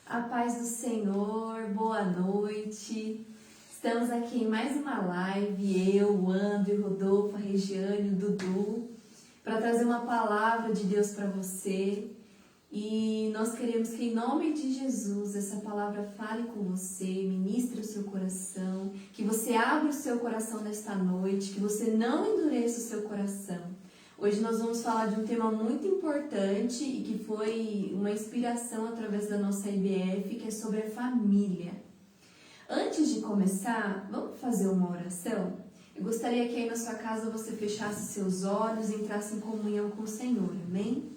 A paz do Senhor, boa noite. Estamos aqui em mais uma live, eu, o André, o Rodolfo, a Regiane, o Dudu, para trazer uma palavra de Deus para você. E nós queremos que, em nome de Jesus, essa palavra fale com você, ministre o seu coração, que você abra o seu coração nesta noite, que você não endureça o seu coração. Hoje nós vamos falar de um tema muito importante e que foi uma inspiração através da nossa IBF, que é sobre a família. Antes de começar, vamos fazer uma oração? Eu gostaria que aí na sua casa você fechasse seus olhos e entrasse em comunhão com o Senhor, amém?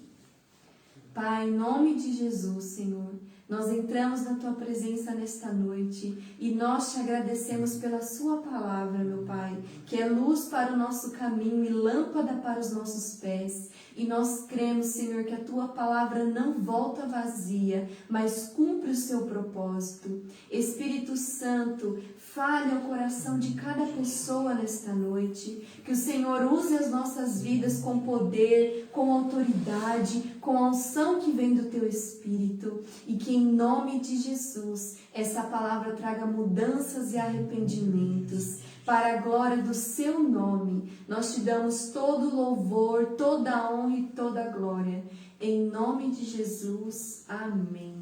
Pai, em nome de Jesus, Senhor, nós entramos na Tua presença nesta noite e nós te agradecemos pela Sua palavra, meu Pai, que é luz para o nosso caminho e lâmpada para os nossos pés. E nós cremos, Senhor, que a Tua palavra não volta vazia, mas cumpre o seu propósito. Espírito Santo, fale ao coração de cada pessoa nesta noite, que o Senhor use as nossas vidas com poder, com autoridade, com a unção que vem do Teu Espírito, e que em nome de Jesus essa palavra traga mudanças e arrependimentos. Para a glória do Seu nome, nós te damos todo louvor, toda a honra e toda a glória. Em nome de Jesus, amém.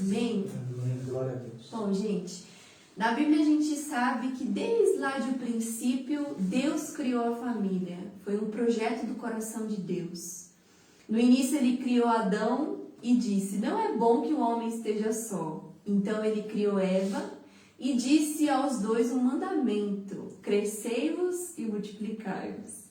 Amém? Glória a Deus. Bom, gente, na Bíblia a gente sabe que desde lá de princípio, Deus criou a família. Foi um projeto do coração de Deus. No início ele criou Adão e disse, não é bom que o homem esteja só. Então ele criou Eva e disse aos dois um mandamento, crescei-vos e multiplicai-vos.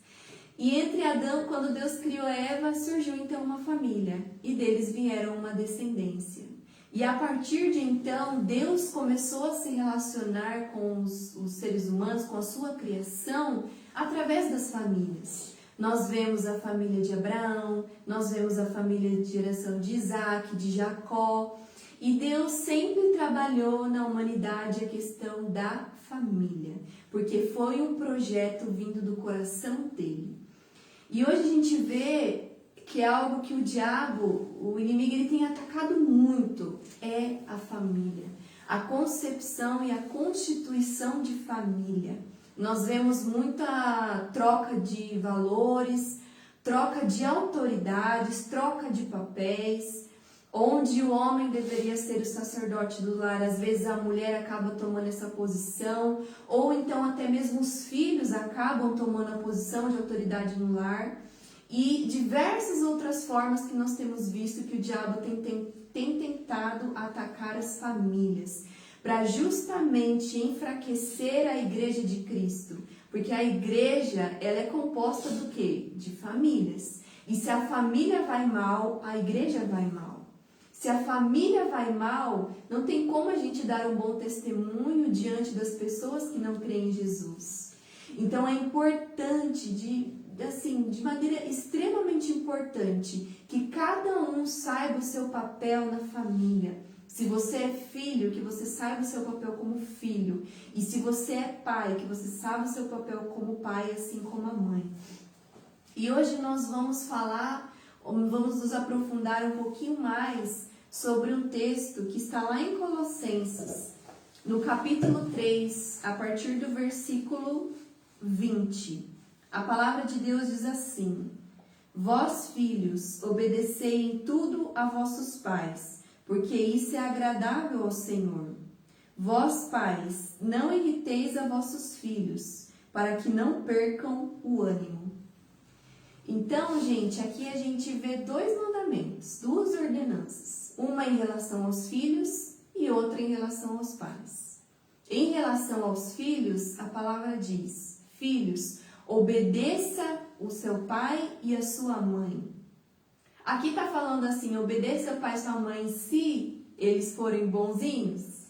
E entre Adão, quando Deus criou Eva, surgiu então uma família e deles vieram uma descendência. E a partir de então, Deus começou a se relacionar com os seres humanos, com a sua criação, através das famílias. Nós vemos a família de Abraão, nós vemos a família de geração de Isaac, de Jacó. E Deus sempre trabalhou na humanidade a questão da família, porque foi um projeto vindo do coração dele. E hoje a gente vê que é algo que o diabo, o inimigo, ele tem atacado muito, é a família. A concepção e a constituição de família. Nós vemos muita troca de valores, troca de autoridades, troca de papéis, onde o homem deveria ser o sacerdote do lar, às vezes a mulher acaba tomando essa posição, ou então até mesmo os filhos acabam tomando a posição de autoridade no lar. E diversas outras formas que nós temos visto que o diabo tem tentado atacar as famílias, para justamente enfraquecer a igreja de Cristo. Porque a igreja, ela é composta do quê? De famílias. E se a família vai mal, a igreja vai mal. Se a família vai mal, não tem como a gente dar um bom testemunho diante das pessoas que não creem em Jesus. Então é importante, de maneira extremamente importante, que cada um saiba o seu papel na família. Se você é filho, que você saiba o seu papel como filho. E se você é pai, que você saiba o seu papel como pai, assim como a mãe. E hoje nós vamos nos aprofundar um pouquinho mais sobre um texto que está lá em Colossenses, no capítulo 3, a partir do versículo 20. A palavra de Deus diz assim: Vós, filhos, obedecei em tudo a vossos pais, porque isso é agradável ao Senhor. Vós, pais, não irriteis a vossos filhos, para que não percam o ânimo. Então, gente, aqui a gente vê dois mandamentos, duas ordenanças. Uma em relação aos filhos e outra em relação aos pais. Em relação aos filhos, a palavra diz: Filhos, obedeça o seu pai e a sua mãe. Aqui está falando assim, obedeça o pai e sua mãe se eles forem bonzinhos?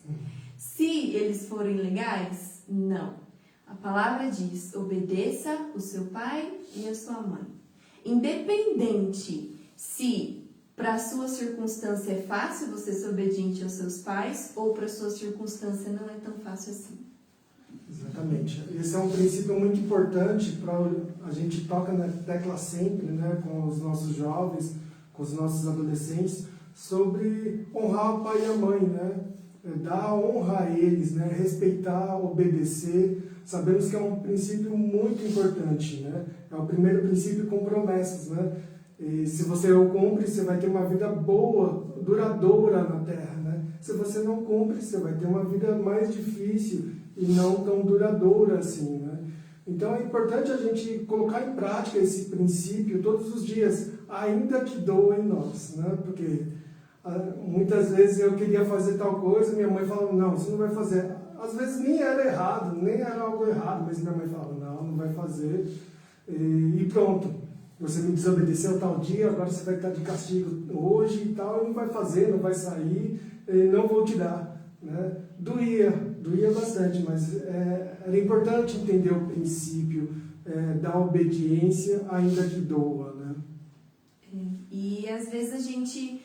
Se eles forem legais? Não. A palavra diz, obedeça o seu pai e a sua mãe. Independente se para a sua circunstância é fácil você ser obediente aos seus pais ou para a sua circunstância não é tão fácil assim. Exatamente. Esse é um princípio muito importante para a gente toca na tecla sempre, né, com os nossos jovens, com os nossos adolescentes, sobre honrar o pai e a mãe, né? Dar honra a eles, né? Respeitar, obedecer. Sabemos que é um princípio muito importante, né? É o primeiro princípio com promessas, né? E se você o cumpre, você vai ter uma vida boa, duradoura na terra, né? Se você não cumpre, você vai ter uma vida mais difícil e não tão duradoura assim, né? Então é importante a gente colocar em prática esse princípio todos os dias, ainda que doa em nós, né? Porque muitas vezes eu queria fazer tal coisa, minha mãe falava, não, você não vai fazer. Às vezes nem era errado, nem era algo errado, mas minha mãe falava, não vai fazer. E pronto, você me desobedeceu tal dia, agora você vai estar de castigo hoje e tal, e não vai fazer, não vai sair, não vou te dar, né? Doía bastante, mas era importante entender o princípio da obediência, ainda que doa, né? E às vezes a gente,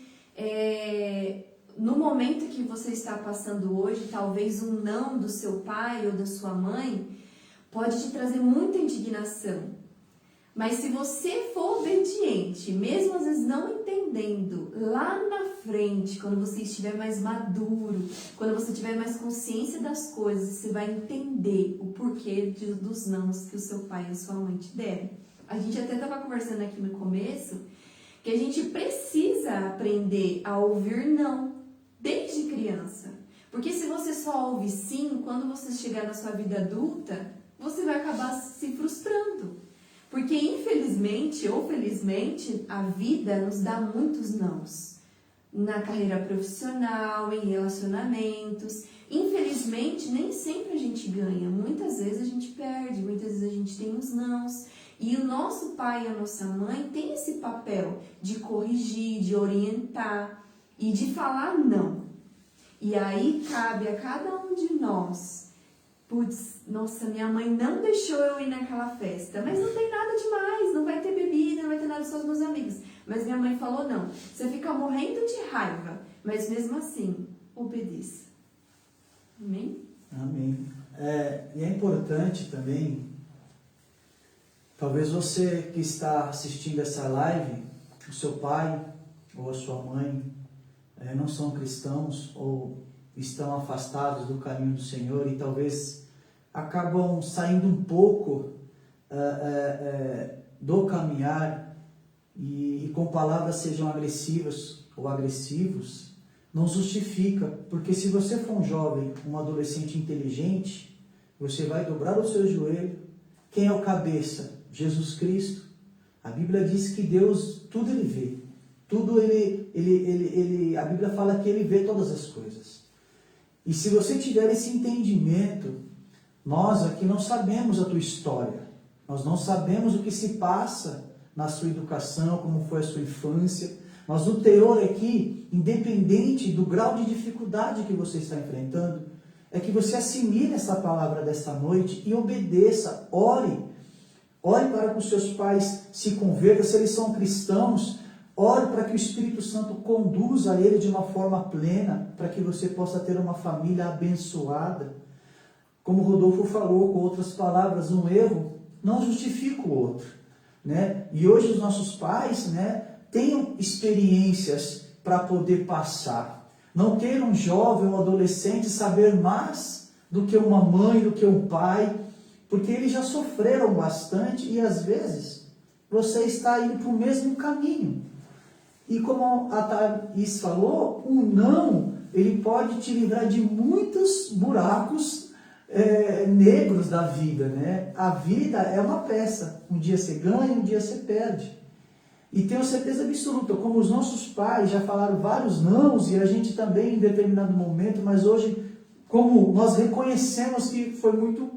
no momento que você está passando hoje, talvez um não do seu pai ou da sua mãe pode te trazer muita indignação. Mas se você for obediente, mesmo às vezes não entendendo, lá na frente, quando você estiver mais maduro, quando você tiver mais consciência das coisas, você vai entender o porquê dos nãos que o seu pai e a sua mãe te deram. A gente até estava conversando aqui no começo que a gente precisa aprender a ouvir não, desde criança. Porque se você só ouve sim, quando você chegar na sua vida adulta, você vai acabar se frustrando. Porque infelizmente ou felizmente, a vida nos dá muitos nãos. Na carreira profissional, em relacionamentos. Infelizmente, nem sempre a gente ganha. Muitas vezes a gente perde, muitas vezes a gente tem uns nãos. E o nosso pai e a nossa mãe têm esse papel de corrigir, de orientar e de falar não. E aí cabe a cada um de nós, putz, nossa, minha mãe não deixou eu ir naquela festa, mas não tem nada demais, não vai ter bebida, não vai ter nada só os meus amigos. Mas minha mãe falou não, você fica morrendo de raiva, mas mesmo assim, obedeça. Amém? Amém. E é importante também, talvez você que está assistindo essa live, o seu pai ou a sua mãe não são cristãos ou estão afastados do caminho do Senhor e talvez acabam saindo um pouco do caminhar e com palavras sejam agressivas ou agressivos, não justifica, porque se você for um jovem, um adolescente inteligente, você vai dobrar o seu joelho. Quem é o cabeça? Jesus Cristo. A Bíblia diz que Deus, tudo Ele vê. Tudo a Bíblia fala que Ele vê todas as coisas. E se você tiver esse entendimento, nós aqui não sabemos a tua história. Nós não sabemos o que se passa na sua educação, como foi a sua infância. Mas o teor aqui, independente do grau de dificuldade que você está enfrentando, é que você assimile essa palavra desta noite e obedeça, ore. Ore para que os seus pais se convertam, se eles são cristãos, ore para que o Espírito Santo conduza ele de uma forma plena, para que você possa ter uma família abençoada. Como o Rodolfo falou, com outras palavras, um erro não justifica o outro, né? E hoje os nossos pais, né, tenham experiências para poder passar. Não queira um jovem ou adolescente saber mais do que uma mãe, do que um pai, porque eles já sofreram bastante e às vezes você está indo para o mesmo caminho. E como a Thaís falou, um não, ele pode te livrar de muitos buracos negros da vida, né? A vida é uma peça. Um dia você ganha, um dia você perde. E tenho certeza absoluta, como os nossos pais já falaram vários nãos, e a gente também em determinado momento, mas hoje, como nós reconhecemos que foi muito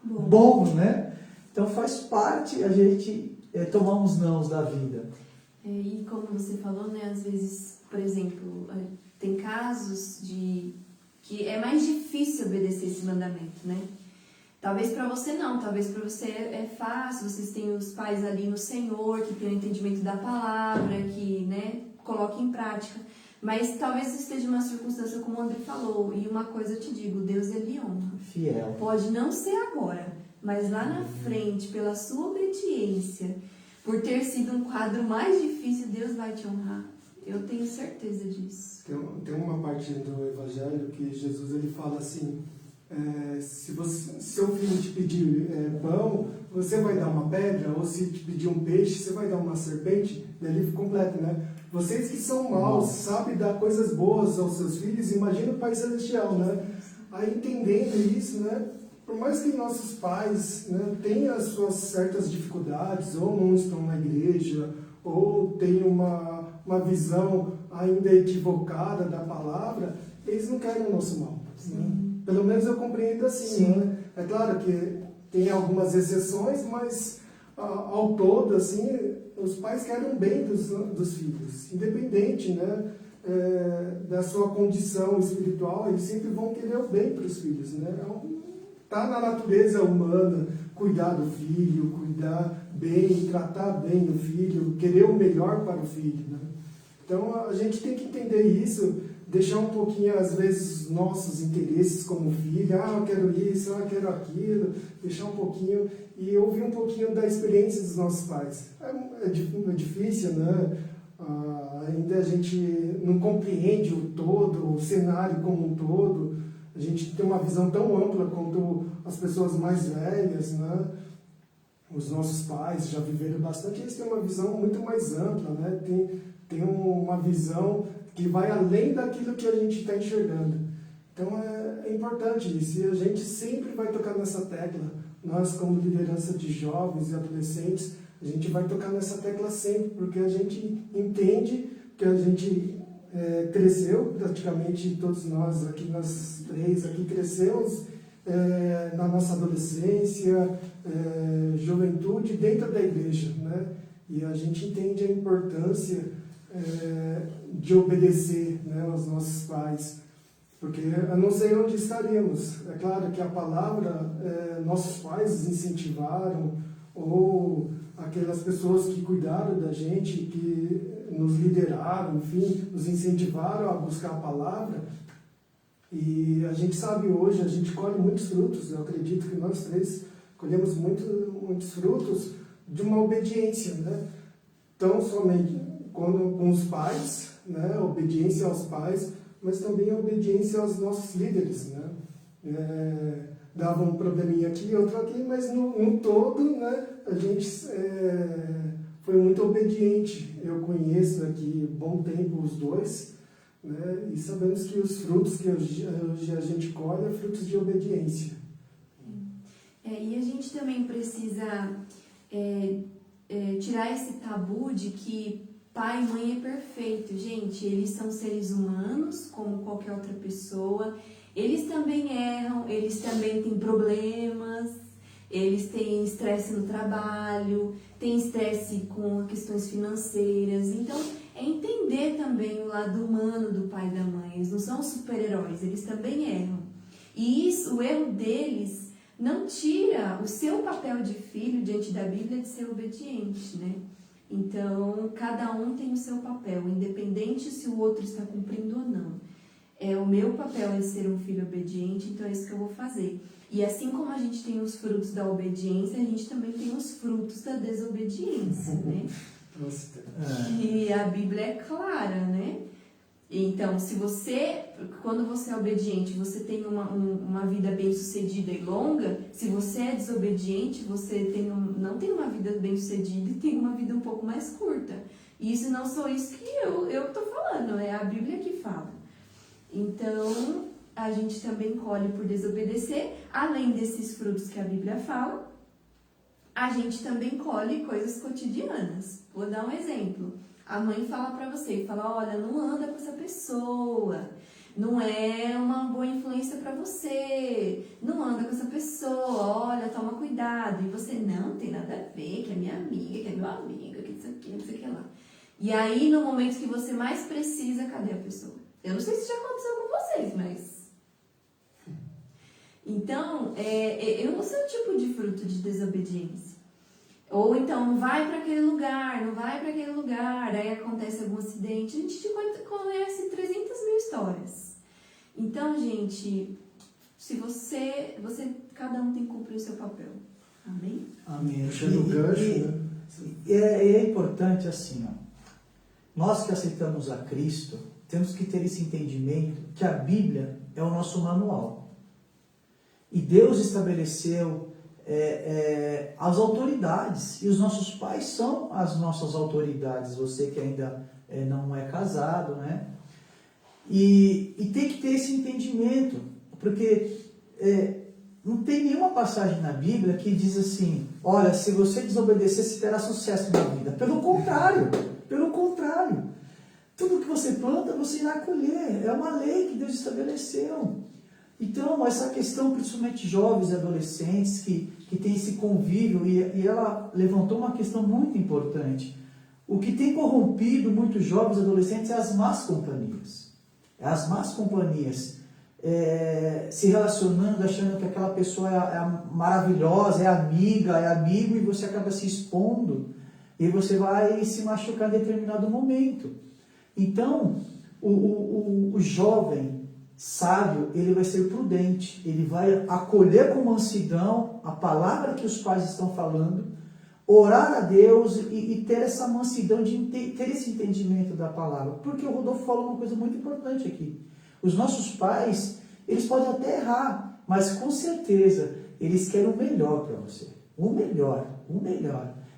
bom, né? Então faz parte a gente tomar uns nãos da vida. E como você falou, né, às vezes, por exemplo, tem casos que é mais difícil obedecer esse mandamento, né? Talvez para você não, talvez para você é fácil, vocês têm os pais ali no Senhor, que tem o entendimento da palavra, que, né, coloca em prática. Mas talvez esteja uma circunstância como o André falou, e uma coisa eu te digo, Deus ele honra. Fiel. Pode não ser agora, mas lá na frente, pela sua obediência, por ter sido um quadro mais difícil, Deus vai te honrar. Eu tenho certeza disso. Tem uma parte do Evangelho que Jesus ele fala assim, se seu filho te pedir pão, você vai dar uma pedra, ou se te pedir um peixe, você vai dar uma serpente? Daí ele completa, né? Vocês que são maus, sabem dar coisas boas aos seus filhos, imagina o Pai Celestial, né? Aí entendendo isso, né? Por mais que nossos pais, né, tenham as suas certas dificuldades, ou não estão na igreja, ou tenham uma visão ainda equivocada da palavra, eles não querem o nosso mal. Né? Pelo menos eu compreendo assim. Né? É claro que tem algumas exceções, mas ao todo, assim, os pais querem o bem dos filhos, independente, né, da sua condição espiritual, eles sempre vão querer o bem para os filhos. Né? Está na natureza humana cuidar do filho, cuidar bem, tratar bem o filho, querer o melhor para o filho. Né? Então a gente tem que entender isso, deixar um pouquinho, às vezes, nossos interesses como filho, eu quero isso, eu quero aquilo, deixar um pouquinho e ouvir um pouquinho da experiência dos nossos pais. É difícil, né? Ainda a gente não compreende o todo, o cenário como um todo. A gente tem uma visão tão ampla quanto as pessoas mais velhas, né? Os nossos pais já viveram bastante, eles têm uma visão muito mais ampla, né? Tem uma visão que vai além daquilo que a gente está enxergando. Então é importante isso, e a gente sempre vai tocar nessa tecla. Nós, como liderança de jovens e adolescentes, a gente vai tocar nessa tecla sempre, porque a gente entende que a gente cresceu, praticamente todos nós aqui, nós três aqui crescemos na nossa adolescência, juventude dentro da igreja, né? E a gente entende a importância de obedecer, né, aos nossos pais, porque eu não sei onde estaríamos. É claro que a palavra, nossos pais incentivaram, ou aquelas pessoas que cuidaram da gente, que nos lideraram, enfim, nos incentivaram a buscar a palavra. E a gente sabe hoje, a gente colhe muitos frutos. Eu acredito que nós três colhemos muitos frutos de uma obediência, né? Tão somente com os pais, né? Obediência aos pais, mas também a obediência aos nossos líderes, né? Dava um probleminha aqui, outro aqui, mas no todo, né? A gente foi muito obediente. Eu conheço aqui bom tempo os dois, né? E sabemos que os frutos que hoje a gente colhe é frutos de obediência. E a gente também precisa tirar esse tabu de que pai e mãe é perfeito. Gente, eles são seres humanos, como qualquer outra pessoa. Eles também erram, eles também têm problemas, eles têm estresse no trabalho, têm estresse com questões financeiras. Então, é entender também o lado humano do pai e da mãe. Eles não são super-heróis, eles também erram. E isso, o erro deles não tira o seu papel de filho diante da Bíblia de ser obediente, né? Então, cada um tem o seu papel, independente se o outro está cumprindo ou não. O meu papel é ser um filho obediente, então é isso que eu vou fazer. E assim como a gente tem os frutos da obediência, a gente também tem os frutos da desobediência, né? E a Bíblia é clara, né? Então, quando você é obediente, você tem uma vida bem-sucedida e longa. Se você é desobediente, você não tem uma vida bem-sucedida e tem uma vida um pouco mais curta. E isso não sou isso que eu estou falando, é a Bíblia que fala. Então, a gente também colhe por desobedecer, além desses frutos que a Bíblia fala, a gente também colhe coisas cotidianas. Vou dar um exemplo. A mãe fala pra você, olha, não anda com essa pessoa, não é uma boa influência pra você, não anda com essa pessoa, olha, toma cuidado. E você, não tem nada a ver, que é minha amiga, que é meu amigo, que isso aqui, não sei o que lá. E aí, no momento que você mais precisa, cadê a pessoa? Eu não sei se já aconteceu com vocês, mas... Então, eu não sou o tipo de fruto de desobediência. Ou então, não vai para aquele lugar, aí acontece algum acidente. A gente conhece 300 mil histórias. Então, gente, se cada um tem que cumprir o seu papel. Amém? Amém. Puxando o gancho, né? É importante assim, nós que aceitamos a Cristo, temos que ter esse entendimento que a Bíblia é o nosso manual. E Deus estabeleceu as autoridades, e os nossos pais são as nossas autoridades, você que ainda não é casado, né? E tem que ter esse entendimento, porque não tem nenhuma passagem na Bíblia que diz assim, olha, se você desobedecer, você terá sucesso na vida. Pelo contrário, tudo que você planta, você irá colher. É uma lei que Deus estabeleceu. Então, essa questão, principalmente jovens e adolescentes que tem esse convívio, e ela levantou uma questão muito importante. O que tem corrompido muitos jovens e adolescentes é as más companhias. É as más companhias. Se relacionando, achando que aquela pessoa é maravilhosa, é amiga, é amigo, e você acaba se expondo, e você vai se machucar em determinado momento. Então, o jovem sábio, ele vai ser prudente, ele vai acolher com mansidão a palavra que os pais estão falando, orar a Deus e ter essa mansidão de ter esse entendimento da palavra. Porque o Rodolfo falou uma coisa muito importante aqui. Os nossos pais, eles podem até errar, mas com certeza eles querem o melhor para você. O melhor.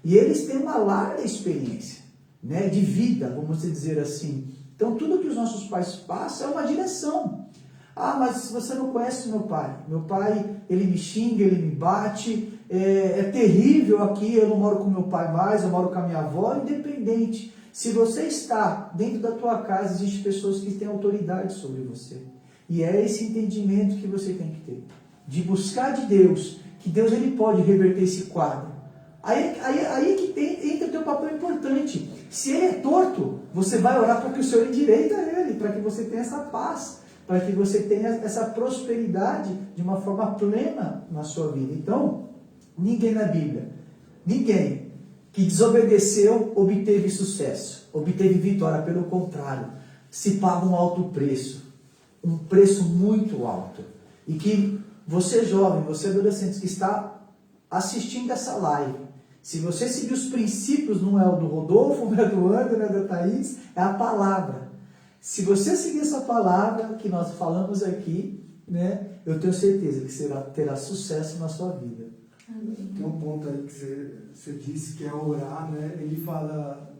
E eles têm uma larga experiência, né, de vida, vamos dizer assim. Então tudo que os nossos pais passam é uma direção. Ah, mas você não conhece meu pai. Meu pai, ele me xinga, ele me bate, é terrível aqui, eu não moro com meu pai mais, eu moro com a minha avó, independente. Se você está dentro da tua casa, existem pessoas que têm autoridade sobre você. E é esse entendimento que você tem que ter. De buscar de Deus, que Deus ele pode reverter esse quadro. Aí que entra o teu papel importante. Se ele é torto, você vai orar para que o Senhor endireita ele, para que você tenha essa paz, para que você tenha essa prosperidade de uma forma plena na sua vida. Então, ninguém na Bíblia, ninguém que desobedeceu obteve sucesso, obteve vitória. Pelo contrário, se paga um alto preço, um preço muito alto. E que você jovem, você adolescente que está assistindo essa live, se você seguir os princípios, não é o do Rodolfo, não é do André, não é da Thaís, é a palavra. Se você seguir essa palavra que nós falamos aqui, né, eu tenho certeza que terá sucesso na sua vida. Tem um ponto aí que você disse que é orar, né? Ele fala,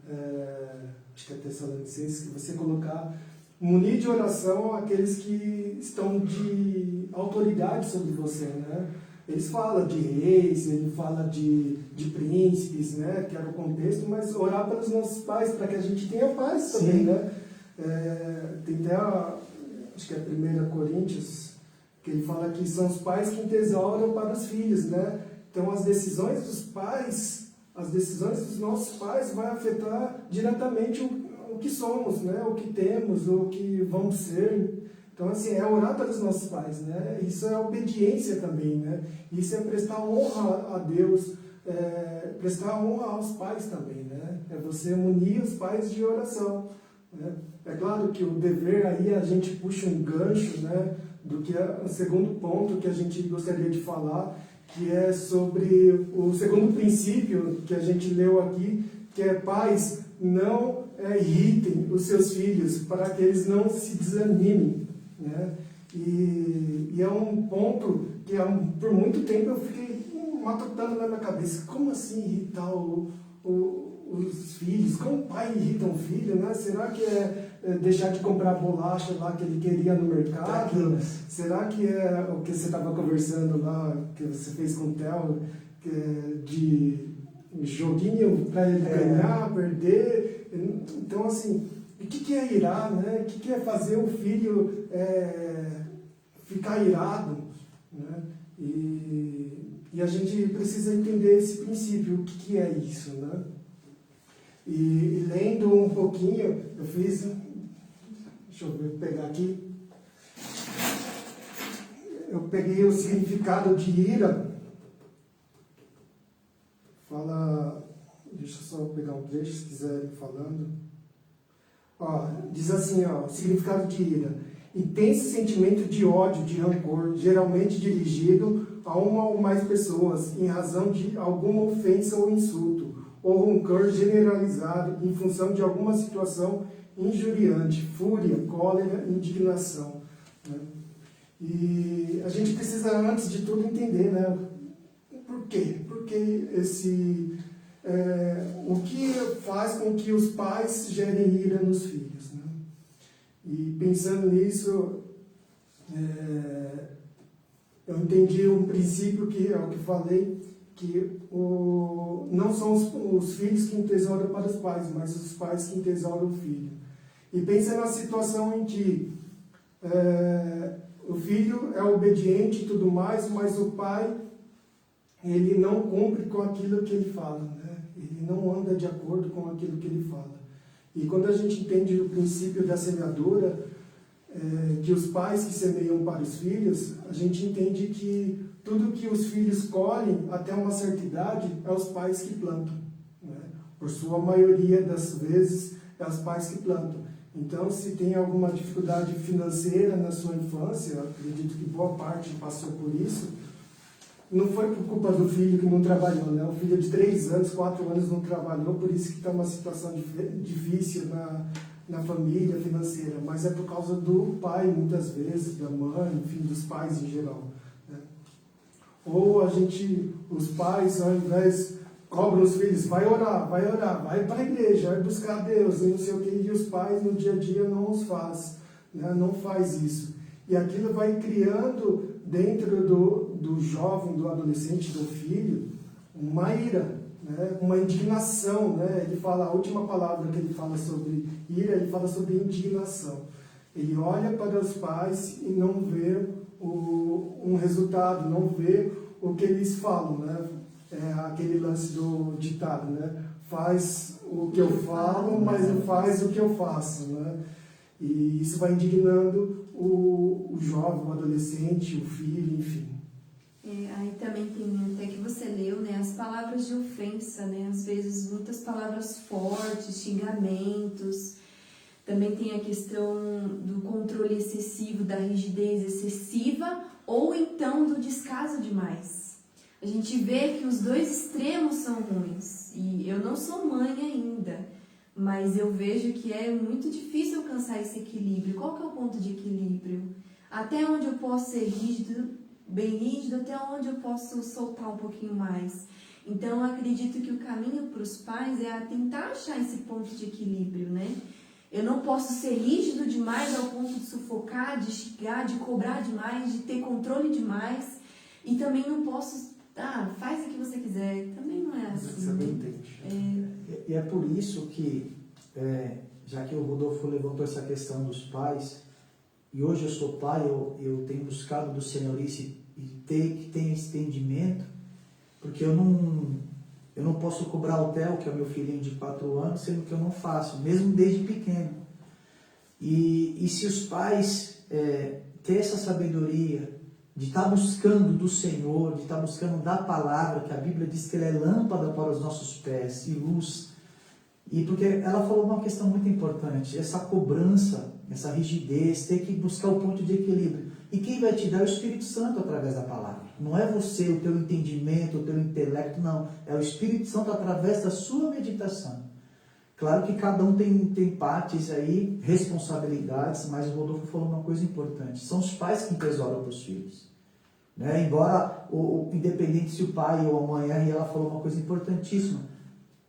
acho que é Tessalonicenses, que você colocar, munir de oração aqueles que estão de autoridade sobre você, né? Eles falam de reis, ele fala de príncipes, né? Que era o contexto, mas orar pelos nossos pais, para que a gente tenha paz também, né? Tem até, acho que é 1 Coríntios, que ele fala que são os pais que entesouram para os filhos, né? Então as decisões dos pais, as decisões dos nossos pais vai afetar diretamente o que somos, né? O que temos, o que vamos ser. Então, assim, é orar pelos nossos pais, né? Isso é obediência também, né? Isso é prestar honra a Deus, prestar honra aos pais também, né? É você munir os pais de oração, né? É claro que o dever aí a gente puxa um gancho, né? Do que é o segundo ponto que a gente gostaria de falar, que é sobre o segundo princípio que a gente leu aqui, que é pais, não irritem os seus filhos para que eles não se desanimem, né? E é um ponto que por muito tempo eu fiquei matutando na minha cabeça. Como assim irritar os filhos? Como o pai irrita um filho, né? Será que é deixar de comprar bolacha lá que ele queria no mercado? Será que é o que você estava conversando lá, que você fez com o Theo, de joguinho para ele ganhar, perder? Então, assim, o que é irar, né? O que é fazer o filho ficar irado, né? E a gente precisa entender esse princípio, o que é isso, né? E lendo um pouquinho, eu fiz, deixa eu pegar aqui, eu peguei o significado de ira, fala, deixa eu só pegar um trecho, se quiserem falando. Diz assim, significado de ira: intenso sentimento de ódio, de rancor, geralmente dirigido a uma ou mais pessoas, em razão de alguma ofensa ou insulto, ou rancor generalizado em função de alguma situação injuriante, fúria, cólera, indignação. Né? E a gente precisa, antes de tudo, entender, né? Por quê? Porque o que faz com que os pais gerem ira nos filhos. Né? E pensando nisso, eu entendi um princípio que é o que falei, que não são os filhos que entesouram para os pais, mas os pais que entesouram o filho. E pensa na situação em que o filho é obediente e tudo mais, mas o pai, ele não cumpre com aquilo que ele fala, né? Ele não anda de acordo com aquilo que ele fala. E quando a gente entende o princípio da semeadura, que os pais que semeiam para os filhos, a gente entende que tudo que os filhos colhem até uma certa idade é os pais que plantam. Né? Por sua maioria das vezes, é os pais que plantam. Então, se tem alguma dificuldade financeira na sua infância, eu acredito que boa parte passou por isso, não foi por culpa do filho que não trabalhou, né? O filho de 3 anos, 4 anos não trabalhou, por isso que está uma situação difícil na família financeira, mas é por causa do pai, muitas vezes, da mãe, enfim, dos pais em geral. Né? Ou os pais, ao invés, cobram os filhos, vai orar, vai para a igreja, vai buscar a Deus, e não sei o que, e os pais no dia a dia não os faz, né? Não faz isso. E aquilo vai criando dentro do jovem, do adolescente, do filho, uma ira, né? Uma indignação. Né? Ele fala, a última palavra que ele fala sobre ira, ele fala sobre indignação. Ele olha para os pais e não vê um resultado, não vê o que eles falam. Né? É aquele lance do ditado, né? Faz o que eu falo, mas não faz o que eu faço. Né? E isso vai indignando o jovem, o adolescente, o filho, enfim. Aí também tem, até que você leu, né, as palavras de ofensa, né, às vezes muitas palavras fortes, xingamentos. Também tem a questão do controle excessivo, da rigidez excessiva, ou então do descaso demais. A gente vê que os dois extremos são ruins. E eu não sou mãe ainda, mas eu vejo que é muito difícil alcançar esse equilíbrio. Qual que é o ponto de equilíbrio? Até onde eu posso ser rígido, bem rígido, até onde eu posso soltar um pouquinho mais. Então, eu acredito que o caminho para os pais é a tentar achar esse ponto de equilíbrio, né? Eu não posso ser rígido demais ao ponto de sufocar, de xingar, de cobrar demais, de ter controle demais. E também não posso, faz o que você quiser. Também não é assim. Você bem entende. E é por isso que, já que o Rodolfo levantou essa questão dos pais, e hoje eu sou pai, eu tenho buscado do senhorice e ter esse entendimento, porque eu não posso cobrar o Theo, que é o meu filhinho de 4 anos, sendo que eu não faço, mesmo desde pequeno. E se os pais ter essa sabedoria de estar buscando do Senhor, de estar buscando da palavra, que a Bíblia diz que ela é lâmpada para os nossos pés e luz. E porque ela falou uma questão muito importante, essa cobrança, essa rigidez, ter que buscar o ponto de equilíbrio. E quem vai te dar é o Espírito Santo através da palavra. Não é você, o teu entendimento, o teu intelecto, não. É o Espírito Santo através da sua meditação. Claro que cada um tem partes aí, responsabilidades, mas o Rodolfo falou uma coisa importante. São os pais que entesouram para os filhos. Né? Embora, independente se o pai ou a mãe erre, ela falou uma coisa importantíssima.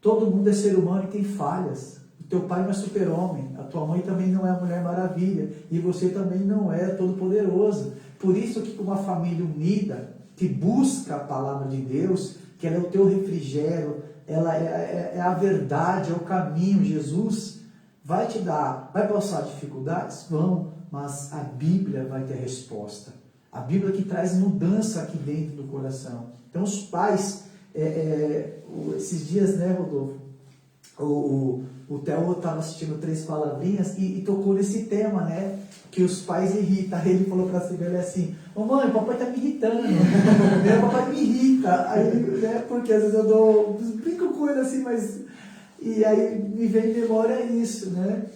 Todo mundo é ser humano e tem falhas. O teu pai não é super-homem, a tua mãe também não é a Mulher Maravilha, e você também não é todo-poderoso. Por isso que uma família unida, que busca a palavra de Deus, que ela é o teu refrigério, ela é a verdade, é o caminho. Jesus vai te dar, vai passar dificuldades? Vão, mas a Bíblia vai ter a resposta. A Bíblia que traz mudança aqui dentro do coração. Então os pais, esses dias, né, Rodolfo, o Theo estava assistindo 3 Palavrinhas e tocou nesse tema, né, que os pais irritam. Aí ele falou para a Sibeli assim, ô mãe, papai está me irritando, papai me irrita. Aí, né, porque às vezes eu brinco com ele assim, mas... E aí me vem em memória isso, né?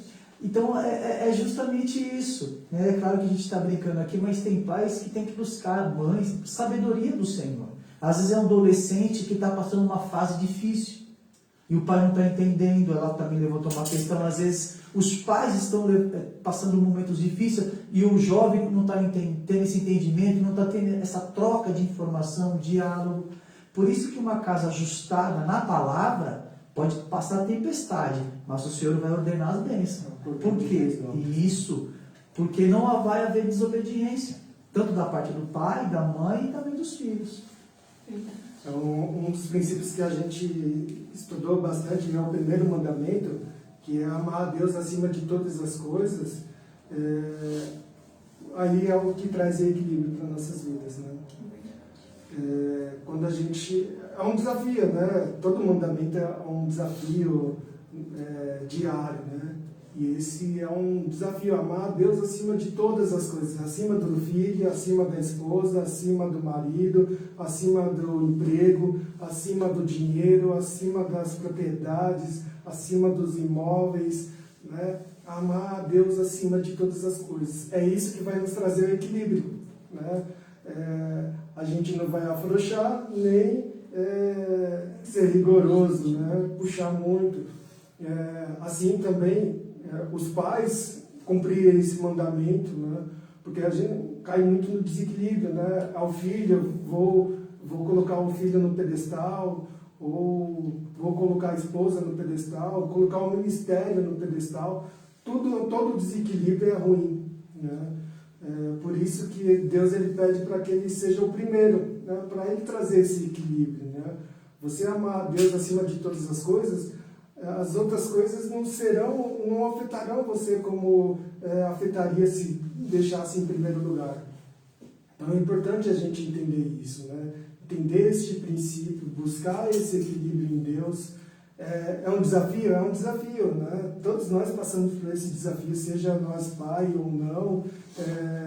Então é justamente isso, né? É claro que a gente está brincando aqui, mas tem pais que tem que buscar, mães, sabedoria do Senhor. Às vezes é um adolescente que está passando uma fase difícil. e o pai não está entendendo. Ela também levantou uma questão, às vezes os pais estão passando momentos difíceis e o jovem não está tendo esse entendimento, não está tendo essa troca de informação, diálogo. Por isso que uma casa ajustada na palavra pode passar tempestade, mas o Senhor vai ordenar as bênçãos. Por quê? Isso, porque não vai haver desobediência, tanto da parte do pai, da mãe e também dos filhos. Então, um dos princípios que a gente estudou bastante é o primeiro mandamento, que é amar a Deus acima de todas as coisas. Aí é o que traz equilíbrio para nossas vidas, né? Quando a gente... É um desafio, né? Todo mandamento é um desafio diário, né? E esse é um desafio, amar a Deus acima de todas as coisas, acima do filho, acima da esposa, acima do marido, acima do emprego, acima do dinheiro, acima das propriedades, acima dos imóveis, né? Amar a Deus acima de todas as coisas. É isso que vai nos trazer o equilíbrio, né? A gente não vai afrouxar, nem ser rigoroso, né? Puxar muito. Assim também, os pais cumprirem esse mandamento, né? Porque a gente cai muito no desequilíbrio, né? Ao filho, vou colocar o filho no pedestal, ou vou colocar a esposa no pedestal, colocar o ministério no pedestal. Todo desequilíbrio é ruim, né? Por isso que Deus ele pede para que ele seja o primeiro, né? Para ele trazer esse equilíbrio, né? Você amar a Deus acima de todas as coisas, as outras coisas não afetarão você como afetaria se deixasse em primeiro lugar. Então é importante a gente entender isso, né? Entender este princípio, buscar esse equilíbrio em Deus. É um desafio, né? Todos nós passamos por esse desafio, seja nós pai ou não,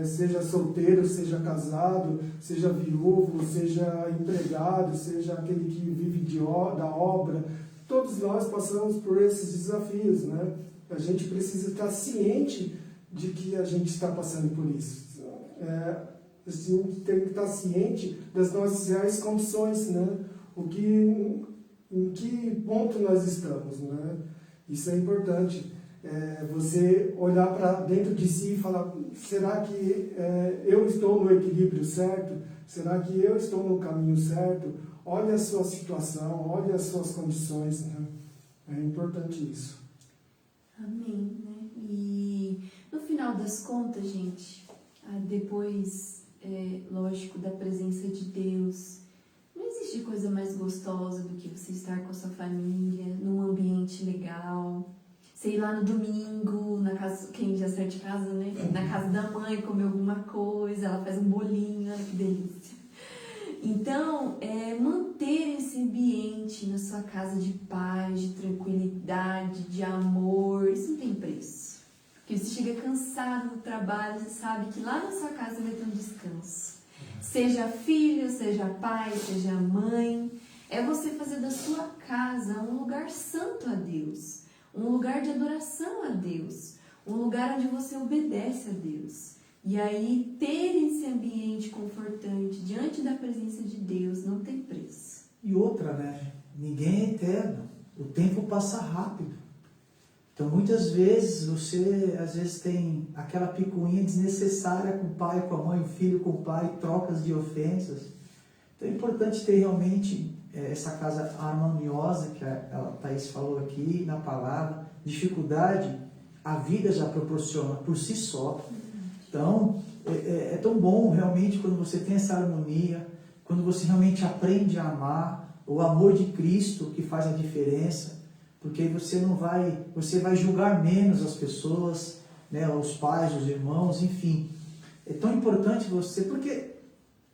seja solteiro, seja casado, seja viúvo, seja empregado, seja aquele que vive da obra. Todos nós passamos por esses desafios, né? A gente precisa estar ciente de que a gente está passando por isso. A gente tem que estar ciente das nossas reais condições, né? Em que ponto nós estamos, né? Isso é importante. Você olhar para dentro de si e falar, será que eu estou no equilíbrio certo? Será que eu estou no caminho certo? Olha a sua situação, olha as suas condições, né? É importante isso. Amém, né? E no final das contas, gente, depois, lógico, da presença de Deus, não existe coisa mais gostosa do que você estar com a sua família, num ambiente legal, sei lá, no domingo, na casa, quem já sai de casa, né? Na casa da mãe, comer alguma coisa, ela faz um bolinho, olha que delícia. Então, manter esse ambiente na sua casa de paz, de tranquilidade, de amor, isso não tem preço. Porque você chega cansado do trabalho, você sabe que lá na sua casa vai ter um descanso. Seja filho, seja pai, seja mãe, é você fazer da sua casa um lugar santo a Deus, um lugar de adoração a Deus, um lugar onde você obedece a Deus. E aí, ter esse ambiente confortante diante da presença de Deus não tem preço. E outra, né? Ninguém é eterno. O tempo passa rápido. Então, muitas vezes, você às vezes tem aquela picuinha desnecessária com o pai, com a mãe, o filho com o pai, trocas de ofensas. Então, é importante ter realmente essa casa harmoniosa, que a Thaís falou aqui na palavra. Dificuldade, a vida já proporciona por si só. Então, é tão bom realmente quando você tem essa harmonia, quando você realmente aprende a amar, o amor de Cristo que faz a diferença, porque você vai julgar menos as pessoas, né, os pais, os irmãos, enfim. É tão importante você, porque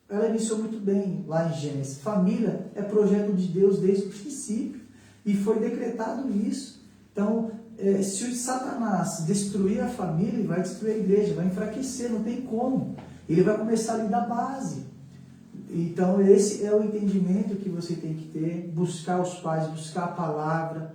ela iniciou muito bem lá em Gênesis. Família é projeto de Deus desde o princípio e foi decretado isso. Então, se o Satanás destruir a família, ele vai destruir a igreja, vai enfraquecer, não tem como. Ele vai começar ali da base. Então, esse é o entendimento que você tem que ter, buscar os pais, buscar a palavra,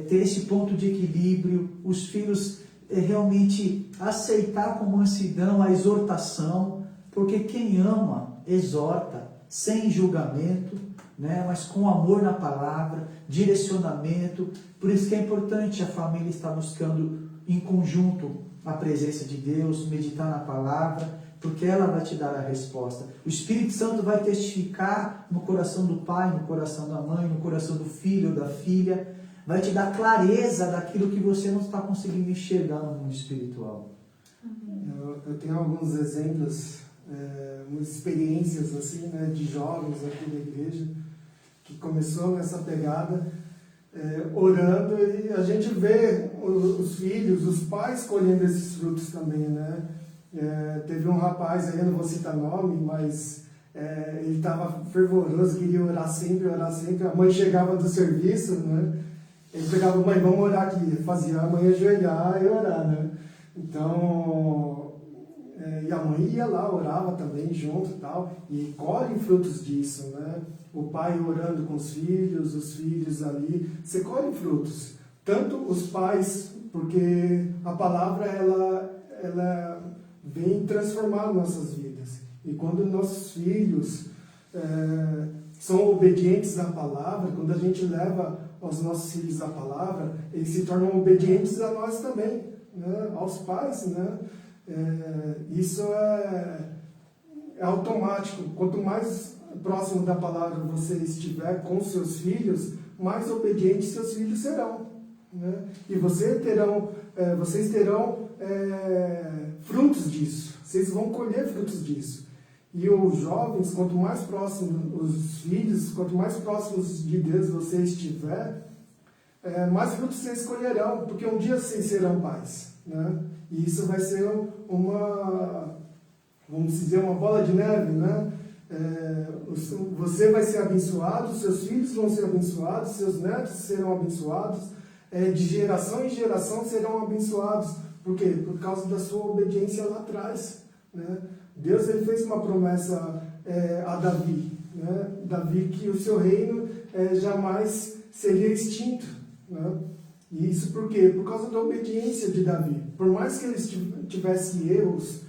ter esse ponto de equilíbrio, os filhos realmente aceitar com mansidão a exortação, porque quem ama, exorta, sem julgamento, né? Mas com amor na palavra, direcionamento. Por isso que é importante a família estar buscando em conjunto a presença de Deus, meditar na palavra, porque ela vai te dar a resposta. O Espírito Santo vai testificar no coração do pai, no coração da mãe, no coração do filho ou da filha, vai te dar clareza daquilo que você não está conseguindo enxergar no mundo espiritual. Eu tenho alguns exemplos, umas experiências assim, né, de jovens aqui da igreja, que começou nessa pegada, orando, e a gente vê os filhos, os pais colhendo esses frutos também, né? Teve um rapaz aí, eu não vou citar nome, mas ele estava fervoroso, queria orar sempre, a mãe chegava do serviço, né? Ele pegava, mãe, vamos orar aqui, fazia a mãe ajoelhar e orar, né? Então, e a mãe ia lá, orava também junto e tal, e colhe frutos disso, né? O pai orando com os filhos ali, você colhe frutos. Tanto os pais, porque a palavra, ela vem transformar nossas vidas. E quando nossos filhos são obedientes à palavra, quando a gente leva aos nossos filhos a palavra, eles se tornam obedientes a nós também, né? Aos pais, né? Isso é automático. Quanto mais próximo da palavra você estiver com seus filhos, mais obedientes seus filhos serão, né? E vocês terão frutos disso. Vocês vão colher frutos disso. E os jovens, quanto mais próximos, os filhos, quanto mais próximos de Deus você estiver, mais frutos vocês colherão, porque um dia vocês serão pais, né? E isso vai ser vamos dizer, uma bola de neve, né? Você vai ser abençoado, seus filhos vão ser abençoados, seus netos serão abençoados, de geração em geração serão abençoados. Por quê? Por causa da sua obediência lá atrás, né? Deus, ele fez uma promessa a Davi, né? Davi, que o seu reino jamais seria extinto, né? E isso por quê? Por causa da obediência de Davi. Por mais que ele tivesse erros,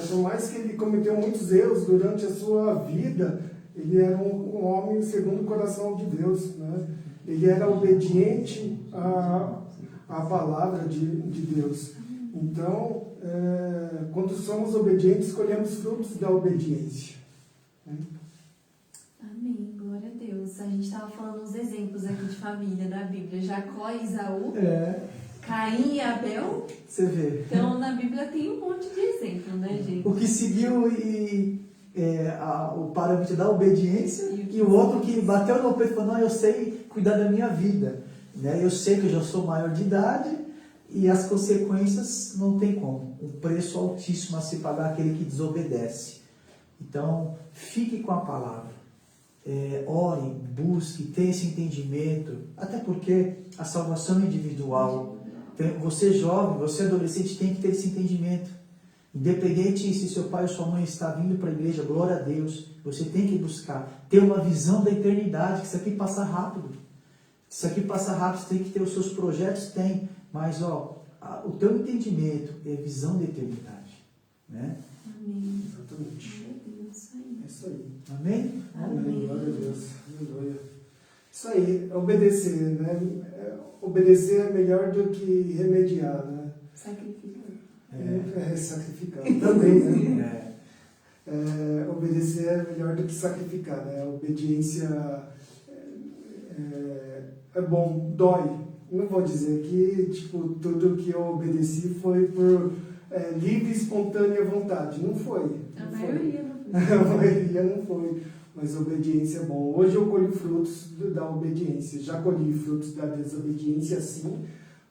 por mais que ele cometeu muitos erros durante a sua vida, ele era um homem segundo o coração de Deus, né? Ele era obediente à palavra de Deus. Então, quando somos obedientes, colhemos frutos da obediência. Amém, glória a Deus. A gente estava falando uns exemplos aqui de família da Bíblia. Jacó e Esaú, Caim e Abel. Você vê. Então, na Bíblia tem um monte de exemplo, né, gente? O que seguiu o parâmetro da obediência e o outro que bateu no peito e falou, não, eu sei cuidar da minha vida, né? Eu sei que eu já sou maior de idade e as consequências não tem como. Um preço altíssimo a se pagar aquele que desobedece. Então, fique com a palavra. Ore, busque, tenha esse entendimento, até porque a salvação é individual. Você jovem, você adolescente tem que ter esse entendimento. Independente se seu pai ou sua mãe está vindo para a igreja, glória a Deus, você tem que buscar, ter uma visão da eternidade, que isso aqui passa rápido. Isso aqui passa rápido, você tem que ter os seus projetos, tem, mas o teu entendimento é visão da eternidade, né? Amém. Exatamente. É isso aí. Amém? Amém. Glória a Deus. Aleluia. Isso aí, obedecer, né? Obedecer é melhor do que remediar, né? Sacrificar. Sacrificar também, né? Obedecer é melhor do que sacrificar, né? A obediência é bom, dói. Não vou dizer que tudo que eu obedeci foi por livre e espontânea vontade. Não foi. A maioria não foi. A maioria não foi. Mas obediência é bom. Hoje eu colho frutos da obediência. Já colhi frutos da desobediência, sim.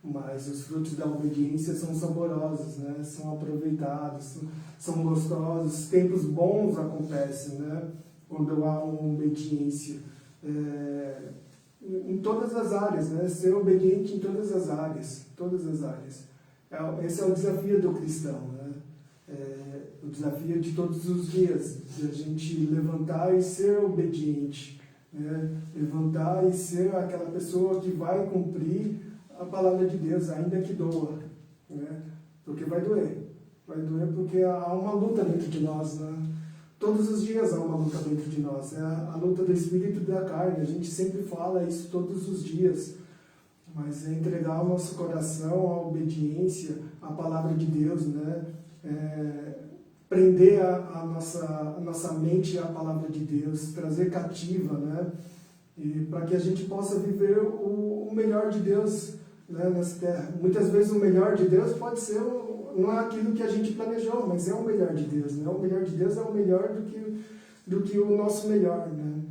Mas os frutos da obediência são saborosos, né? São aproveitados, são gostosos. Tempos bons acontecem, né? Quando há uma obediência. Em todas as áreas, né? Ser obediente em todas as áreas. Todas as áreas. Esse é o desafio do cristão, né? O desafio de todos os dias. De a gente levantar e ser obediente. Né? Levantar e ser aquela pessoa que vai cumprir a palavra de Deus, ainda que doa, né? Porque vai doer porque há uma luta dentro de nós, né? todos os dias há uma luta dentro de nós. É a luta do espírito e da carne. A gente sempre fala isso todos os dias. Mas é entregar o nosso coração à obediência, à palavra de Deus, né? Prender a nossa mente à palavra de Deus, trazer cativa, né? E para que a gente possa viver o melhor de Deus, né, nessa terra. Muitas vezes o melhor de Deus pode ser, não é aquilo que a gente planejou, mas é o melhor de Deus, né? O melhor de Deus é o melhor do que o nosso melhor, né?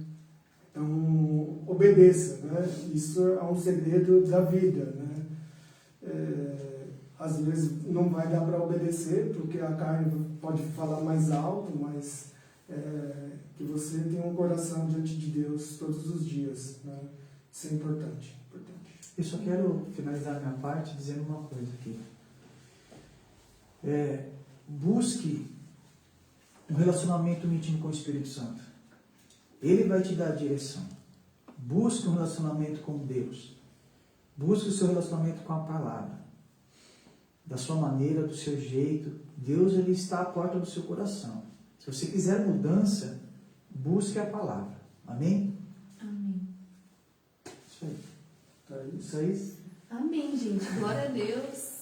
Então, obedeça, né? Isso é um segredo da vida, né? Às vezes não vai dar para obedecer, porque a carne pode falar mais alto, mas que você tenha um coração diante de Deus todos os dias, né? Isso é importante. Eu só quero finalizar a minha parte dizendo uma coisa aqui. Busque um relacionamento íntimo com o Espírito Santo. Ele vai te dar a direção. Busque um relacionamento com Deus. Busque o seu relacionamento com a palavra. Da sua maneira, do seu jeito. Deus, ele está à porta do seu coração. Se você quiser mudança, busque a palavra. Amém? Amém. Isso aí. Isso aí. Amém, gente. Glória a Deus.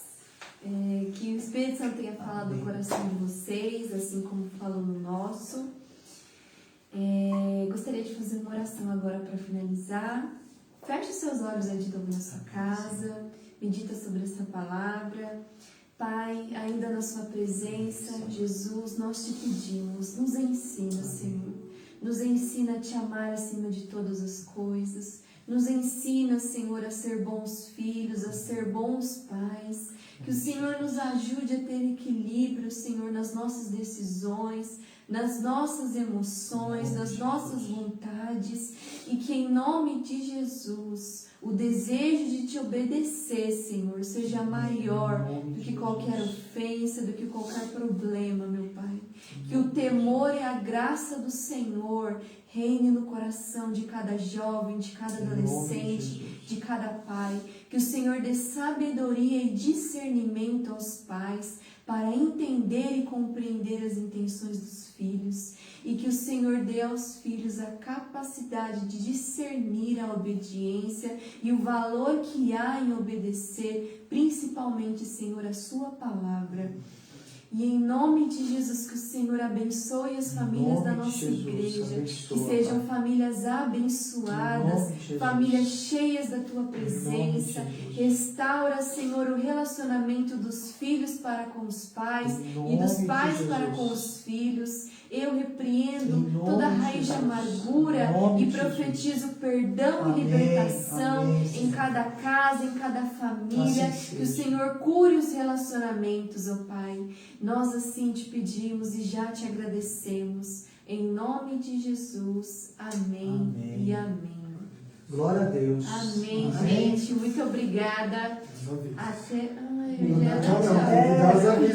Que o Espírito Santo tenha falado no coração de vocês, assim como falou no nosso. Gostaria de fazer uma oração agora para finalizar. Feche os seus olhos aí de novo na sua casa. Medita sobre essa palavra. Pai, ainda na sua presença, Jesus, nós te pedimos, nos ensina, Senhor. Nos ensina a te amar acima de todas as coisas. Nos ensina, Senhor, a ser bons filhos, a ser bons pais. Que o Senhor nos ajude a ter equilíbrio, Senhor, nas nossas decisões, nas nossas emoções, nas nossas vontades. E que em nome de Jesus, o desejo de te obedecer, Senhor, seja maior do que qualquer ofensa, do que qualquer problema, meu Pai. Que o temor e a graça do Senhor reine no coração de cada jovem, de cada adolescente, de cada pai. Que o Senhor dê sabedoria e discernimento aos pais para entender e compreender as intenções dos filhos. E que o Senhor dê aos filhos a capacidade de discernir a obediência e o valor que há em obedecer, principalmente, Senhor, a sua palavra. E em nome de Jesus, que o Senhor abençoe as famílias da nossa igreja, que sejam famílias abençoadas, famílias cheias da Tua presença. Restaura, Senhor, o relacionamento dos filhos para com os pais e dos pais para com os filhos. Eu repreendo toda raiz de amargura e profetizo perdão e libertação em cada casa, em cada família. Que o Senhor cure os relacionamentos, ó Pai. Nós assim te pedimos e já te agradecemos. Em nome de Jesus. Amém. E amém. Glória a Deus. Amém, gente. Muito obrigada. Até...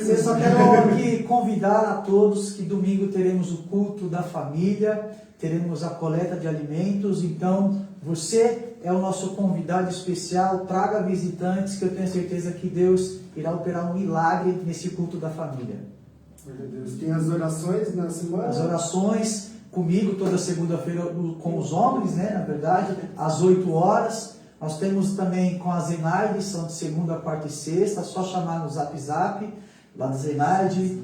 Eu só quero aqui convidar a todos que domingo teremos o culto da família, teremos a coleta de alimentos. Então, você é o nosso convidado especial. Traga visitantes, que eu tenho certeza que Deus irá operar um milagre nesse culto da família. Glória a Deus. Tem as orações na semana? As orações comigo toda segunda-feira com os homens, né? Na verdade, às 8 horas. Nós temos também com a Zenaide, são de segunda, quarta e sexta, só chamar no Zap, lá da Zenaide,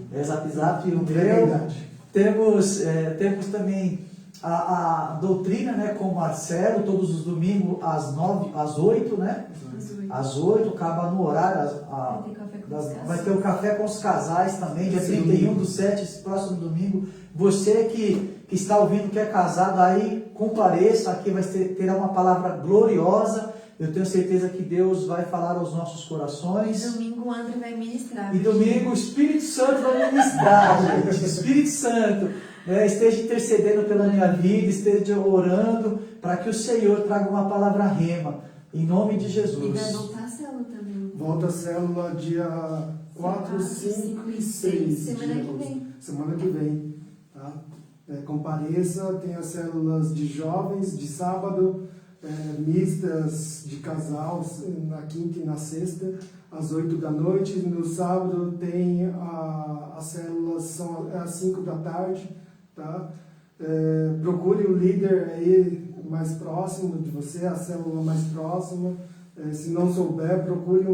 Zap, o meu. Temos também a doutrina, né, com o Marcelo, todos os domingos às 8, né? Às 8, acaba no horário. Vai ter o café com os casais também, dia 31/7, esse próximo domingo. Você que está ouvindo, que é casado, aí compareça, aqui terá uma palavra gloriosa. Eu tenho certeza que Deus vai falar aos nossos corações. E domingo o André vai ministrar. E domingo o Espírito Santo vai ministrar, gente. Espírito Santo, né, esteja intercedendo pela minha vida, esteja orando para que o Senhor traga uma palavra rema, em nome de Jesus. E vai voltar a célula também. Volta a célula dia 4, 5 e 6. Semana que vem. Tá? Compareça, tem as células de jovens de sábado, mistas de casal na quinta e na sexta, às 8 da noite. No sábado tem as células, são às 5 da tarde, tá? Procure o líder aí mais próximo de você, a célula mais próxima. Se não souber, procure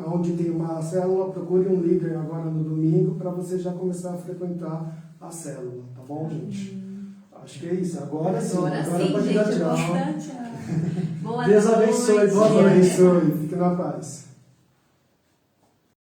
onde tem uma célula, procure um líder agora no domingo para você já começar a frequentar a célula, tá bom, gente? Acho que é isso. Agora sim, Agora sim, pode gente, dar eu tchau. posso dar tchau. Boa Deus noite. abençoe, boa Deus noite. abençoe, fique na paz.